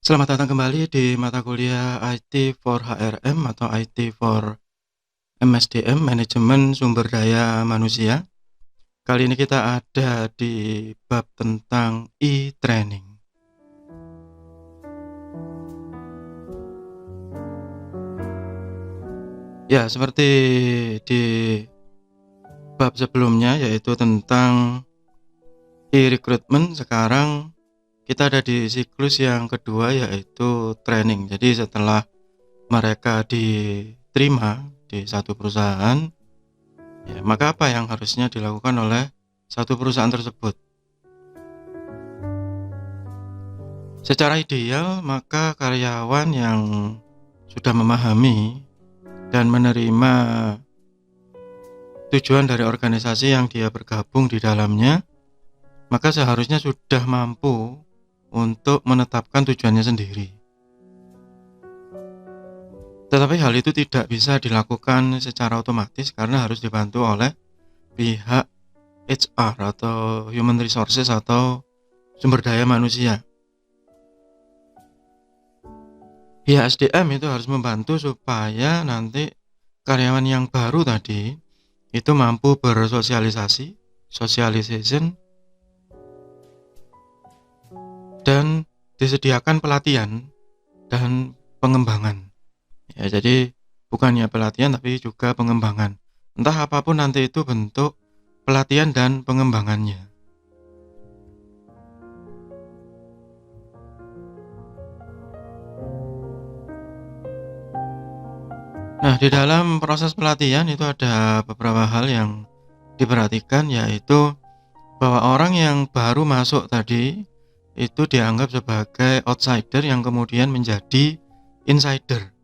Selamat datang kembali di mata kuliah IT for HRM atau IT for MSDM, Manajemen Sumber Daya Manusia. Kali ini kita ada di bab tentang e-training. Ya, seperti di bab sebelumnya yaitu tentang e-recruitment, sekarang kita ada di siklus yang kedua yaitu training. Jadi setelah mereka diterima di satu perusahaan, ya, maka apa yang harusnya dilakukan oleh satu perusahaan tersebut? Secara ideal, maka karyawan yang sudah memahami dan menerima tujuan dari organisasi yang dia bergabung di dalamnya, maka seharusnya sudah mampu untuk menetapkan tujuannya sendiri. Tetapi hal itu tidak bisa dilakukan secara otomatis karena harus dibantu oleh pihak HR atau Human Resources atau sumber daya manusia. Pihak SDM itu harus membantu supaya nanti karyawan yang baru tadi itu mampu bersosialisasi, socialization, dan disediakan pelatihan dan pengembangan. Ya, jadi bukannya pelatihan tapi juga pengembangan. Entah apapun nanti itu bentuk pelatihan dan pengembangannya. Nah, di dalam proses pelatihan itu ada beberapa hal yang diperhatikan, yaitu bahwa orang yang baru masuk tadi itu dianggap sebagai outsider yang kemudian menjadi insider.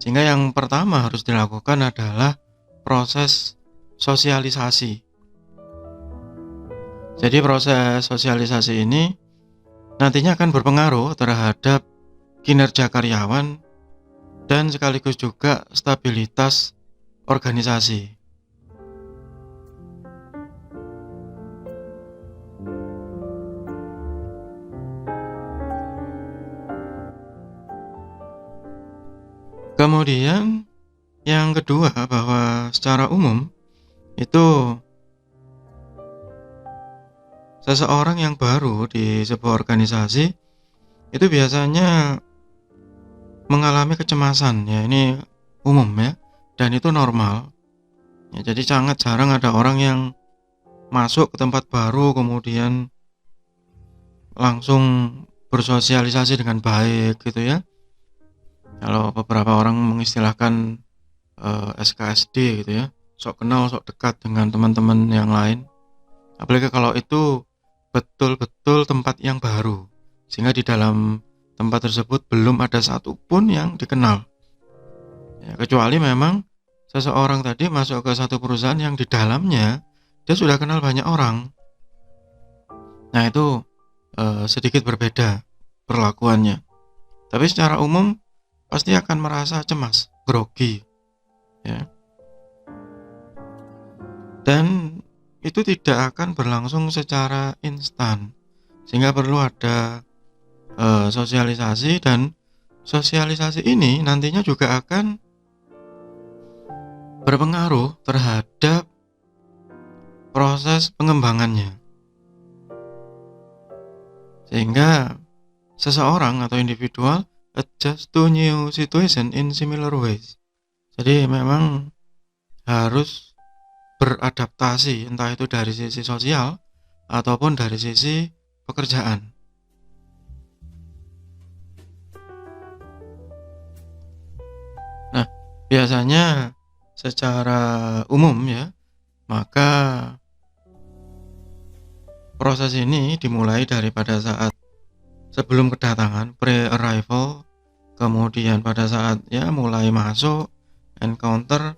Sehingga yang pertama harus dilakukan adalah proses sosialisasi. Jadi proses sosialisasi ini nantinya akan berpengaruh terhadap kinerja karyawan dan sekaligus juga stabilitas organisasi. Kemudian yang kedua, bahwa secara umum itu seseorang yang baru di sebuah organisasi itu biasanya mengalami kecemasan, ya ini umum ya, dan itu normal. Ya, jadi sangat jarang ada orang yang masuk ke tempat baru kemudian langsung bersosialisasi dengan baik gitu ya. Kalau beberapa orang mengistilahkan SKSD gitu ya, sok kenal sok dekat dengan teman-teman yang lain. Apalagi kalau itu betul-betul tempat yang baru, sehingga di dalam tempat tersebut belum ada satupun yang dikenal. Ya, kecuali memang seseorang tadi masuk ke satu perusahaan yang di dalamnya dia sudah kenal banyak orang. Nah itu sedikit berbeda perlakuannya. Tapi secara umum pasti akan merasa cemas, grogi, ya. Dan itu tidak akan berlangsung secara instan, sehingga perlu ada sosialisasi, dan sosialisasi ini nantinya juga akan berpengaruh terhadap proses pengembangannya, sehingga seseorang atau individual adjust to new situation in similar ways. Jadi memang harus beradaptasi, entah itu dari sisi sosial ataupun dari sisi pekerjaan. Nah, biasanya secara umum ya, maka proses ini dimulai daripada saat sebelum kedatangan, pre-arrival, kemudian pada saat ya mulai masuk, encounter,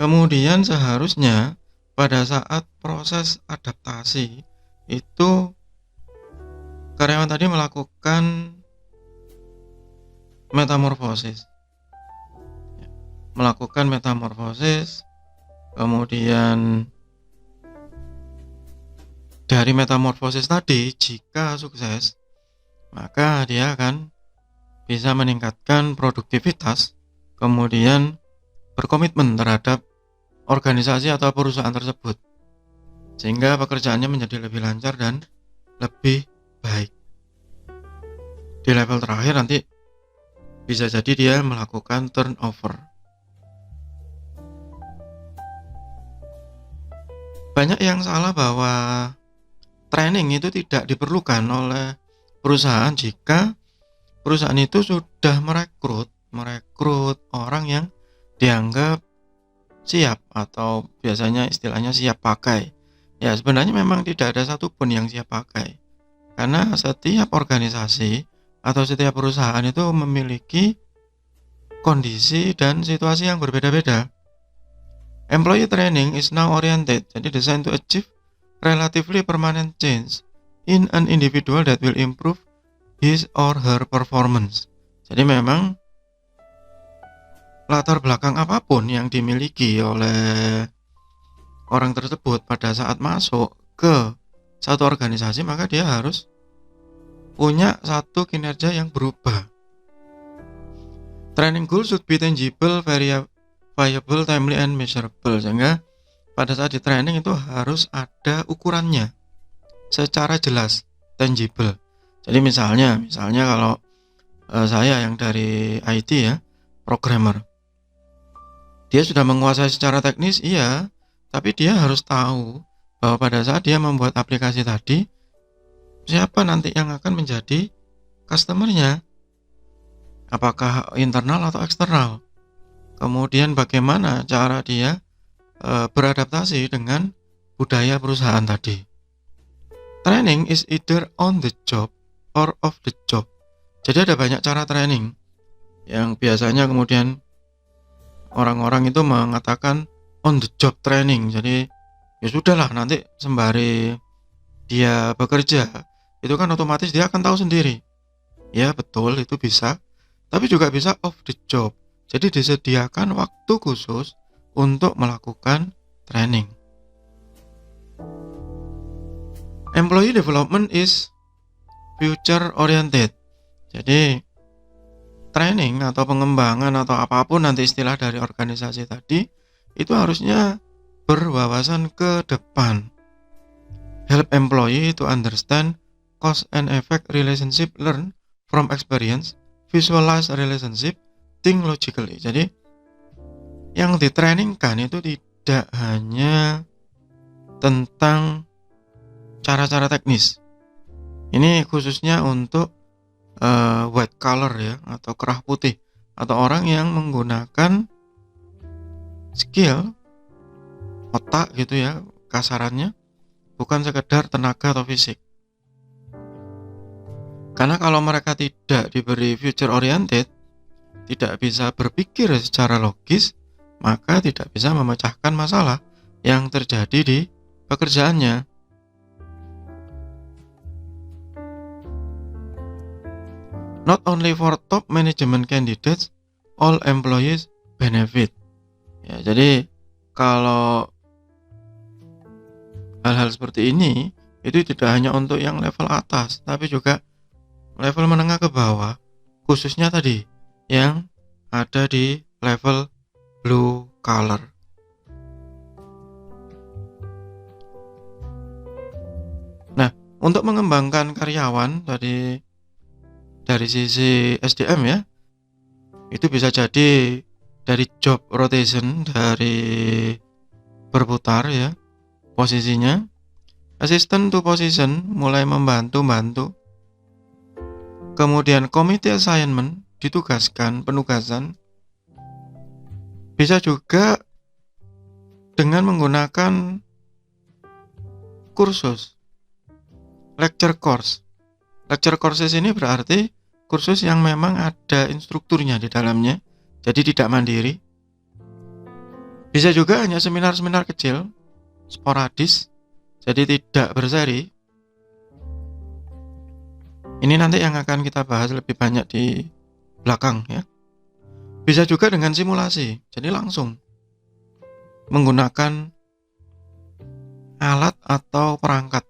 kemudian seharusnya pada saat proses adaptasi itu karyawan tadi melakukan metamorfosis. Kemudian dari metamorfosis tadi jika sukses, maka dia akan bisa meningkatkan produktivitas, kemudian berkomitmen terhadap organisasi atau perusahaan tersebut, sehingga pekerjaannya menjadi lebih lancar dan lebih baik. Di level terakhir nanti bisa jadi dia melakukan turnover. Banyak yang salah bahwa training itu tidak diperlukan oleh perusahaan jika perusahaan itu sudah merekrut orang yang dianggap siap, atau biasanya istilahnya siap pakai. Ya, sebenarnya memang tidak ada satupun yang siap pakai, karena setiap organisasi atau setiap perusahaan itu memiliki kondisi dan situasi yang berbeda-beda. Employee training is now oriented, jadi designed to achieve relatively permanent change in an individual that will improve his or her performance. Jadi memang latar belakang apapun yang dimiliki oleh orang tersebut pada saat masuk ke satu organisasi, maka dia harus punya satu kinerja yang berubah. Training goals should be tangible, viable, timely, and measurable. Sehingga pada saat di training itu harus ada ukurannya secara jelas, tangible. Jadi misalnya kalau saya yang dari IT ya, programmer, dia sudah menguasai secara teknis, iya, tapi dia harus tahu bahwa pada saat dia membuat aplikasi tadi, siapa nanti yang akan menjadi customer-nya, apakah internal atau eksternal, kemudian bagaimana cara dia beradaptasi dengan budaya perusahaan tadi. Training is either on the job or off the job. Jadi ada banyak cara training yang biasanya kemudian orang-orang itu mengatakan on the job training. Jadi ya sudahlah, nanti sembari dia bekerja itu kan otomatis dia akan tahu sendiri. Ya betul, itu bisa. Tapi juga bisa off the job. Jadi disediakan waktu khusus untuk melakukan training. Employee development is future oriented. Jadi training atau pengembangan atau apapun nanti istilah dari organisasi tadi itu harusnya berwawasan ke depan. Help employee to understand cause and effect relationship, learn from experience, visualize relationship, think logically. Jadi yang ditrainingkan itu tidak hanya tentang cara-cara teknis. Ini khususnya untuk white collar ya, atau kerah putih, atau orang yang menggunakan skill otak gitu ya, kasarannya, bukan sekedar tenaga atau fisik. Karena kalau mereka tidak diberi future oriented, tidak bisa berpikir secara logis, maka tidak bisa memecahkan masalah yang terjadi di pekerjaannya. Not only for top management candidates, all employees benefit. Ya, jadi kalau hal-hal seperti ini itu tidak hanya untuk yang level atas, tapi juga level menengah ke bawah, khususnya tadi yang ada di level blue collar. Nah, untuk mengembangkan karyawan dari sisi SDM ya, itu bisa jadi dari job rotation, dari berputar ya posisinya, assistant to position, mulai membantu, kemudian committee assignment, ditugaskan, penugasan, bisa juga dengan menggunakan kursus, lecture courses ini berarti kursus yang memang ada instrukturnya di dalamnya, jadi tidak mandiri. Bisa juga hanya seminar-seminar kecil, sporadis, jadi tidak berseri. Ini nanti yang akan kita bahas lebih banyak di belakang ya. Bisa juga dengan simulasi, jadi langsung menggunakan alat atau perangkat.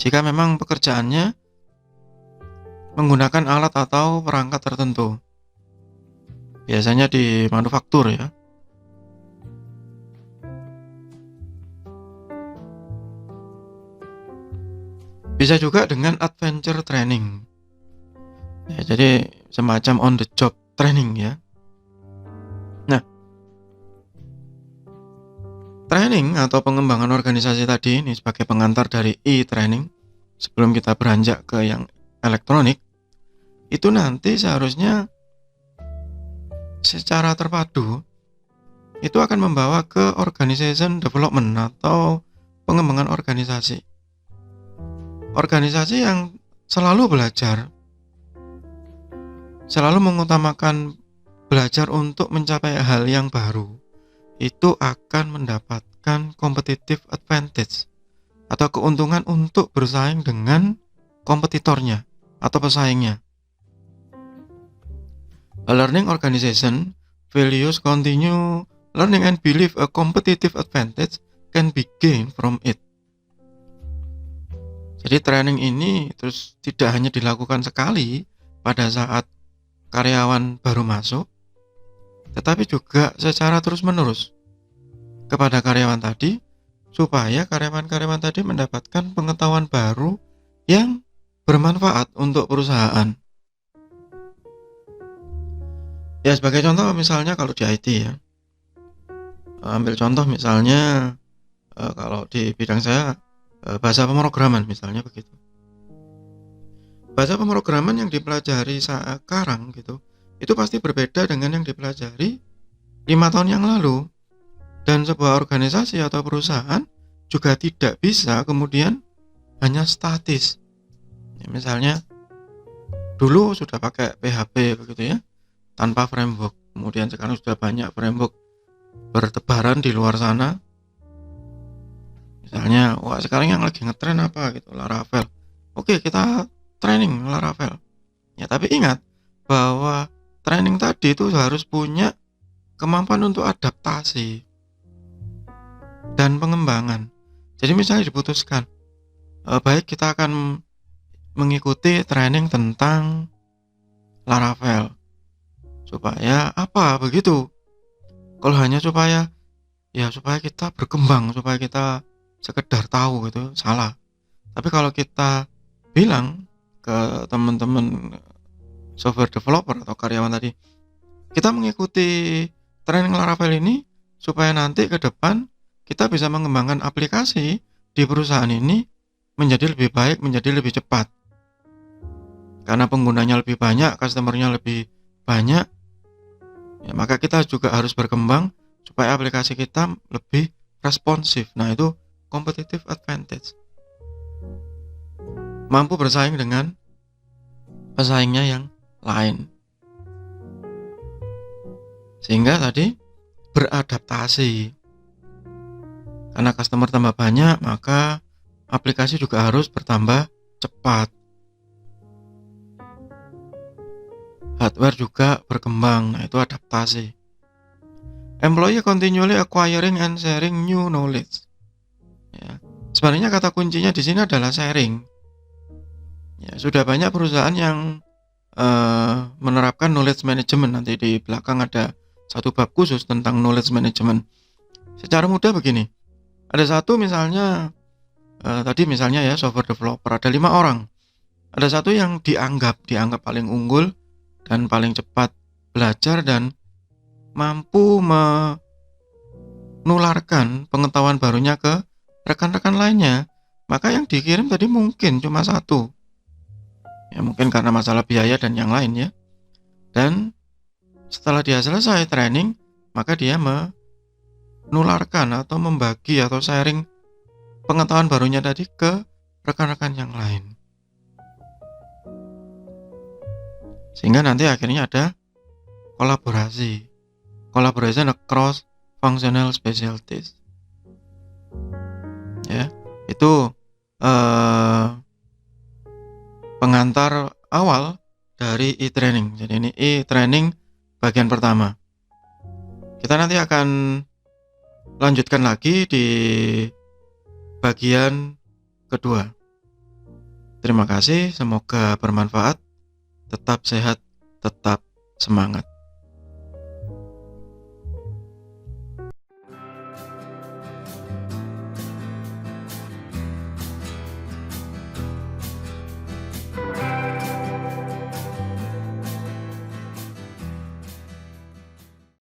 Jika memang pekerjaannya menggunakan alat atau perangkat tertentu. Biasanya di manufaktur ya. Bisa juga dengan adventure training. Ya, jadi semacam on the job training ya. Nah, training atau pengembangan organisasi tadi ini sebagai pengantar dari e-training sebelum kita beranjak ke yang elektronik, itu nanti seharusnya secara terpadu itu akan membawa ke organization development atau pengembangan organisasi. Organisasi yang selalu belajar, selalu mengutamakan belajar untuk mencapai hal yang baru, itu akan mendapatkan competitive advantage atau keuntungan untuk bersaing dengan kompetitornya atau pesaingnya. A learning organization values continue learning and believe a competitive advantage can be gained from it. Jadi training ini terus tidak hanya dilakukan sekali pada saat karyawan baru masuk, tetapi juga secara terus-menerus kepada karyawan tadi, supaya karyawan-karyawan tadi mendapatkan pengetahuan baru yang bermanfaat untuk perusahaan. Ya, sebagai contoh misalnya kalau di IT ya, ambil contoh misalnya kalau di bidang saya bahasa pemrograman misalnya begitu. Bahasa pemrograman yang dipelajari sekarang gitu, itu pasti berbeda dengan yang dipelajari 5 tahun yang lalu. Dan sebuah organisasi atau perusahaan juga tidak bisa kemudian hanya statis. Ya, misalnya dulu sudah pakai PHP begitu ya, tanpa framework. Kemudian sekarang sudah banyak framework bertebaran di luar sana. Misalnya, wah sekarang yang lagi ngetren apa gitu, Laravel. Oke, kita training Laravel. Ya, tapi ingat bahwa training tadi itu harus punya kemampuan untuk adaptasi dan pengembangan. Jadi misalnya diputuskan, baik kita akan mengikuti training tentang Laravel. Supaya apa begitu? Kalau hanya supaya kita berkembang, supaya kita sekedar tahu gitu, salah. Tapi kalau kita bilang ke teman-teman software developer atau karyawan tadi, kita mengikuti training Laravel ini supaya nanti ke depan kita bisa mengembangkan aplikasi di perusahaan ini menjadi lebih baik, menjadi lebih cepat. Karena penggunanya lebih banyak, customernya lebih banyak, ya, maka kita juga harus berkembang supaya aplikasi kita lebih responsif. Nah, itu competitive advantage. Mampu bersaing dengan pesaingnya yang lain. Sehingga tadi beradaptasi. Karena customer tambah banyak, maka aplikasi juga harus bertambah cepat. Hardware juga berkembang, nah itu adaptasi. Employee continually acquiring and sharing new knowledge. Ya, sebenarnya kata kuncinya di sini adalah sharing. Ya, sudah banyak perusahaan yang menerapkan knowledge management. Nanti di belakang ada satu bab khusus tentang knowledge management. Secara mudah begini, ada satu misalnya tadi misalnya ya software developer ada 5 orang. Ada satu yang dianggap paling unggul dan paling cepat belajar dan mampu menularkan pengetahuan barunya ke rekan-rekan lainnya. Maka yang dikirim tadi mungkin cuma satu. Ya mungkin karena masalah biaya dan yang lain ya. Dan setelah dia selesai training, maka dia menularkan atau membagi atau sharing pengetahuan barunya tadi ke rekan-rekan yang lain. Sehingga nanti akhirnya ada kolaborasi. Collaboration across functional specialties. Ya, itu pengantar awal dari e-training. Jadi ini e-training bagian pertama. Kita nanti akan lanjutkan lagi di bagian kedua. Terima kasih, semoga bermanfaat. tetap sehat, tetap semangat.